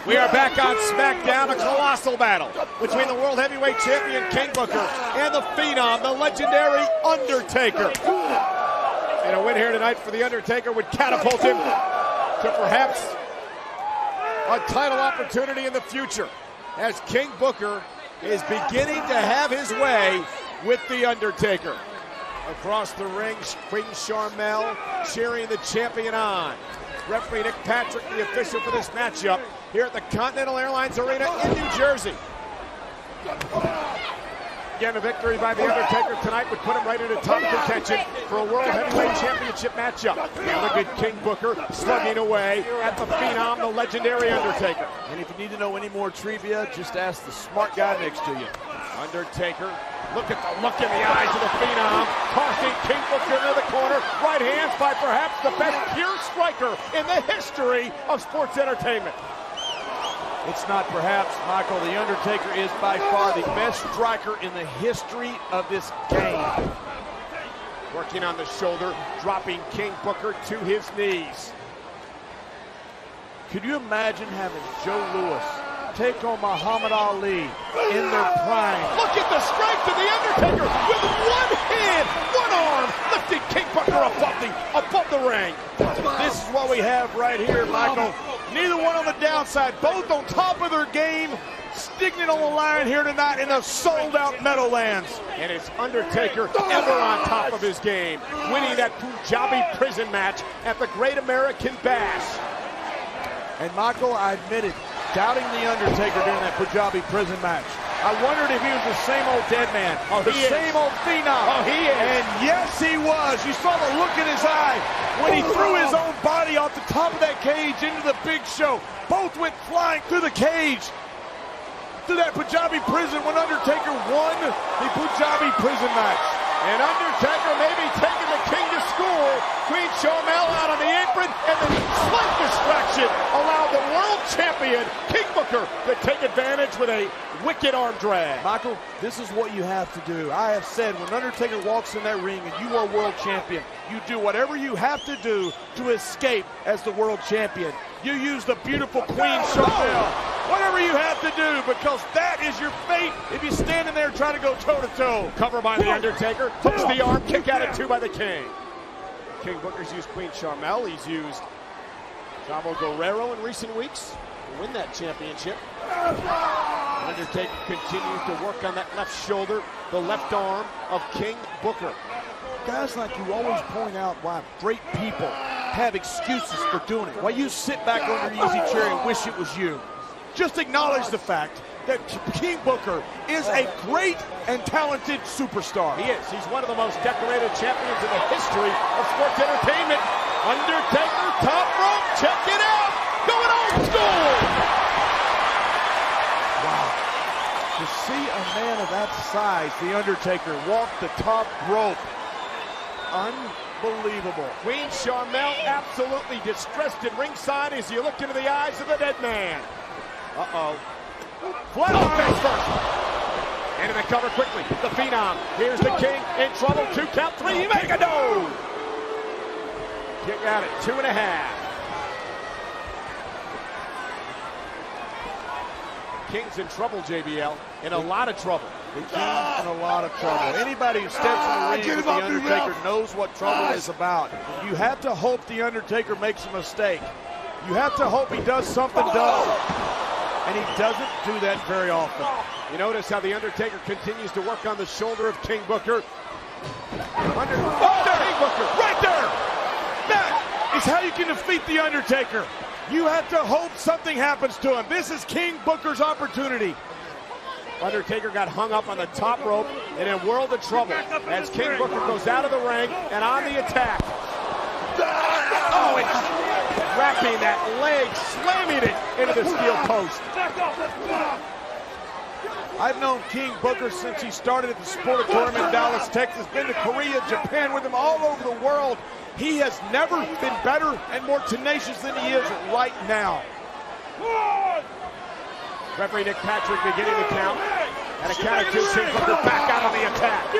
We are back on SmackDown, a colossal battle between the World Heavyweight Champion King Booker and the Phenom, the legendary Undertaker. And a win here tonight for the Undertaker would catapult him to perhaps a title opportunity in the future, as King Booker is beginning to have his way with the Undertaker. Across the ring, Queen Sharmell cheering the champion on. Referee Nick Patrick, the official for this matchup here at the Continental Airlines Arena in New Jersey. Again, a victory by the Undertaker tonight would put him right into top contention for a World Heavyweight Championship matchup. Now look at King Booker slugging away at the Phenom, the legendary Undertaker. And if you need to know any more trivia, just ask the smart guy next to you. Undertaker, look at the look in the eyes of the Phenom, tossing King Booker into the corner. Right hands by perhaps the best pure striker in the history of sports entertainment. It's not perhaps, Michael. The Undertaker is by far the best striker in the history of this game. Working on the shoulder, dropping King Booker to his knees. Could you imagine having Joe Louis take on Muhammad Ali in their prime? Look at the strength of the Undertaker with one hand, one arm, lifting King Booker above the ring. This is what we have right here, Michael. Neither one on the downside, both on top of their game, sticking it on the line here tonight in the sold-out Meadowlands. And it's Undertaker ever on top of his game, winning that Punjabi prison match at the Great American Bash. And Michael, I admit it, doubting the Undertaker during that Punjabi prison match. I wondered if he was the same old dead man, the same old Phenom. Oh, he is. And yes, he was. You saw the look in his eye when he threw his own body off the top of that cage into the Big Show. Both went flying through the cage, through that Punjabi prison when Undertaker won the Punjabi prison match. And Undertaker may be taking the King to school. Queen Sharmell out on the apron, and the slight distraction allowed the world champion, King Booker, to take advantage with a wicked arm drag. Michael, this is what you have to do. I have said when Undertaker walks in that ring and you are world champion, you do whatever you have to do to escape as the world champion. You use the beautiful Queen Sharmell. Whatever you have to do, because that is your fate if you stand in there trying to go toe-to-toe. Cover by the Undertaker, hooks the arm, kick out at two by the King. King Booker's used Queen Sharmell. He's used Chavo Guerrero in recent weeks to win that championship. Undertaker continues to work on that left shoulder, the left arm of King Booker. Guys like you always point out why great people have excuses for doing it. Why you sit back on your easy chair and wish it was you. Just acknowledge the fact that King Booker is a great and talented superstar. He is. He's one of the most decorated champions in the history of sports entertainment. Undertaker, top rope, check it out. Going old school. Wow. To see a man of that size, the Undertaker, walk the top rope. Unbelievable. Queen Sharmell absolutely distressed at ringside as you look into the eyes of the dead man. Uh-oh. Flat on face first. And in the cover quickly, the Phenom. Here's the King in trouble. 2 count, 3, he make a no. Kick out at 2.5. King's in trouble, JBL. In a lot of trouble. The King's in a lot of trouble. Anybody who steps in the ring with the Undertaker knows what trouble is about. You have to hope the Undertaker makes a mistake. You have to hope he does something dumb. And he doesn't do that very often. You notice how the Undertaker continues to work on the shoulder of King Booker. King Booker, right there! That is how you can defeat the Undertaker. You have to hope something happens to him. This is King Booker's opportunity. Undertaker got hung up on the top rope and in a world of trouble as King Booker goes out of the ring and on the attack. Oh, it's wrapping that leg, slamming it into the steel post. I've known King Booker since he started at the Sportatorium in Dallas, Texas, been to Korea, Japan with him all over the world. He has never been better and more tenacious than he is right now. Referee Nick Patrick beginning the count. And a count of 2, King Booker back out on the attack.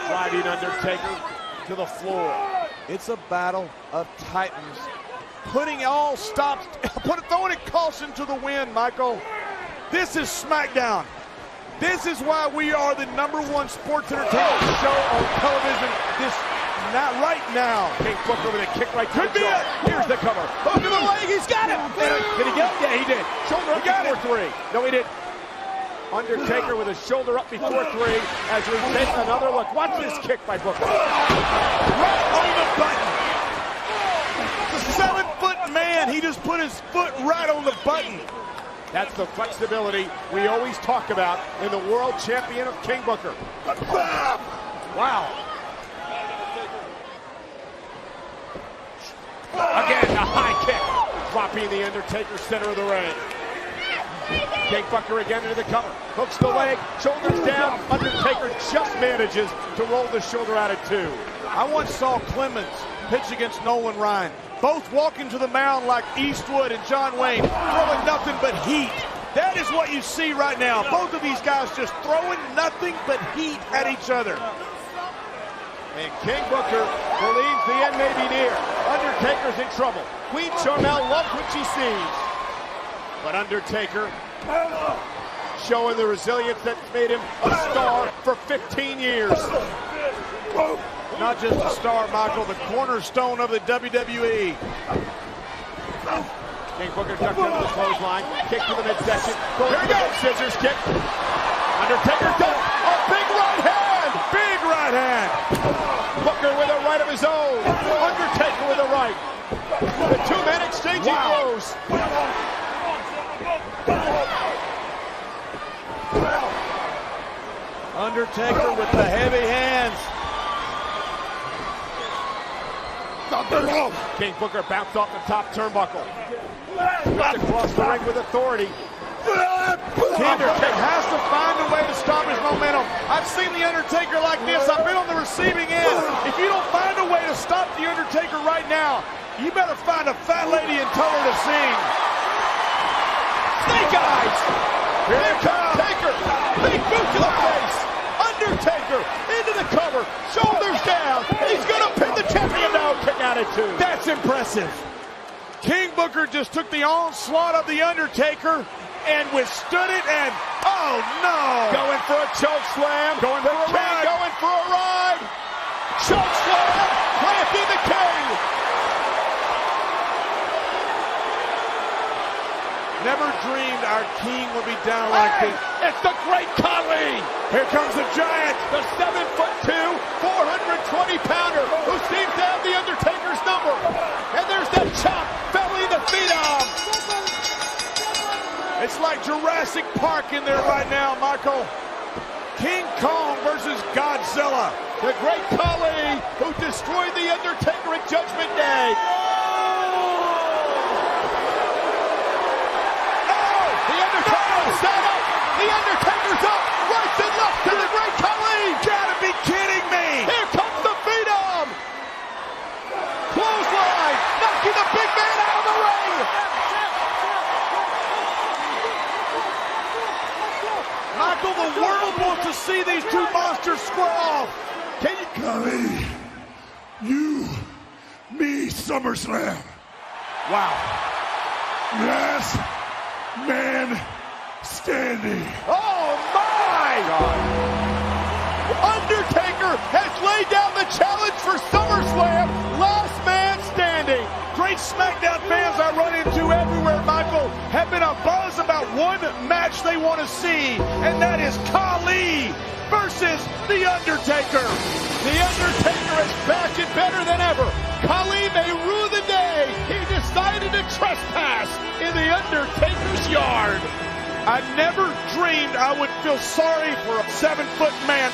Driving Undertaker to the floor. It's a battle of titans throwing it caution to the wind, Michael. This is SmackDown. This is why we are the #1 sports entertainment show on television. Not right now. King Booker with a kick right to Could the be jaw. it. Here's the cover. Hook to the leg. He's got it. Did he get it? Yeah, he did. Shoulder up before 3. No, he didn't. Undertaker with a shoulder up before 3 as we take another look. Watch this kick by Booker. Right on the button. The 7-foot man, he just put his foot right on the button. That's the flexibility we always talk about in the world champion of King Booker. Wow. Again, the high kick. Dropping the Undertaker center of the ring. King Booker again into the cover. Hooks the leg, shoulders down. Undertaker just manages to roll the shoulder out at 2. I once saw Clemens pitch against Nolan Ryan. Both walking to the mound like Eastwood and John Wayne, throwing nothing but heat. That is what you see right now. Both of these guys just throwing nothing but heat at each other. And King Booker believes the end may be near. Undertaker's in trouble. Queen Charmel loves what she sees. But Undertaker showing the resilience that's made him a star for 15 years. Not just a star, Michael, the cornerstone of the WWE. King Booker ducked under the clothesline. Kick to the midsection. Here he goes. Scissors kick. Undertaker does a big right hand. Big right hand. Booker with a right of his own. Undertaker with a right. The 2 men exchanging blows. Undertaker with the heavy hands. King Booker bounced off the top turnbuckle. Whipped across the ring with authority. Undertaker has to find a way to stop his momentum. I've seen the Undertaker like this. I've been on the receiving end. If you don't find a way to stop the Undertaker right now, you better find a fat lady and tell her to sing. Snake eyes! Here comes Taker! Big boot to the face! Undertaker into the cover, shoulders down. He's gonna pin the champion down. Kick out at 2. That's impressive. King Booker just took the onslaught of the Undertaker and withstood it, and oh no! Going for a choke slam. Going for a ride. Going for a ride. Choke slam. Planting the king. Never dreamed our king would be down like this. It's the Great Khali. Here comes the giant. The 7'2", 420-pounder who seems to have the Undertaker's number. And there's that chop, belly the phenom. It's like Jurassic Park in there right now, Michael. King Kong versus Godzilla. The Great Khali who destroyed the Undertaker at Judgment Day. Stand up! The Undertaker's up! Right and left to the Great Khali! Gotta be kidding me! Here comes the Phenom! Clothesline! Knocking the big man out of the ring! Michael, the world wants to see these two monsters square off! Can you... Khali, you, me, SummerSlam. Wow. Last man standing. Oh my! Undertaker has laid down the challenge for SummerSlam. Last man standing. Great SmackDown fans I run into everywhere, Michael, have been abuzz about one match they want to see, and that is Khali versus The Undertaker. The Undertaker is back and better than ever. Khali may rue the day he decided to trespass in The Undertaker's yard. I never dreamed I would feel sorry for a 7-foot man.